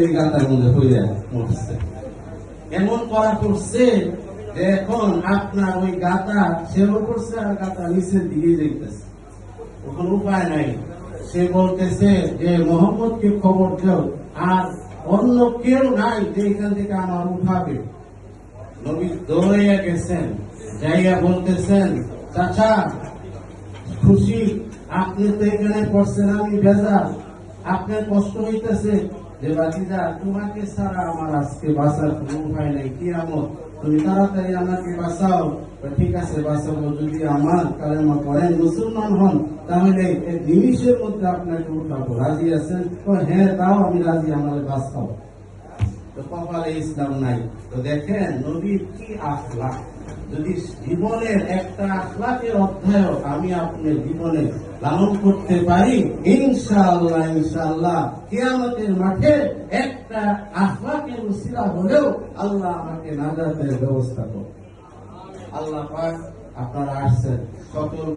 ওই গাতার মধ্যে হইয়া মরছে। এমন করা করছে যে এখন আপনার ওই গাতা সেও করছে আর গাতা নিচের দিকে যাইতেছে, ওখান উপায় নাই। সে বলতেছে যে মোহাম্মদকে খবর দাও, আর অন্য কেউ নাই যে এখান থেকে আমার উঠাবে। নবী দৌড়াইয়া গেছেন, যাইয়া বলতেছেন, চাচা খুশি, আপনি তো এখানে পড়ছেন, আমি ভেজা, আপনার কষ্ট হইতেছে যে বাতিজা তোমাকে ছাড়া আমার আজকে বাঁচার কোন উপায় নেই, কিয়ামত তুমি তাড়াতাড়ি আমাকে বাঁচাও। ঠিক আছে বাঁচাবো, যদি আমার কালেমা পড়েন মুসলমান হন তাহলে এই নিমিষের মধ্যে আপনাকে উঠাবো, রাজি আছেন? হ্যাঁ তাও আমি রাজি, আমাদের বাঁচাও। তো কপালে ইসলাম নাই। তো দেখেন নবীর কি আখলাক, যদি জীবনের একটা আখলাকের অধ্যায় আমি আপনার জীবনে লালন করতে পারি, ইনশাআল্লাহ ইনশাআল্লাহ কিয়ামতের মাঠে একটা আখলাকের উসিলা হলেও আল্লাহ আমাকে নাজাতের ব্যবস্থা করবে। আল্লাহ পাক আপনারা আসছেন সকল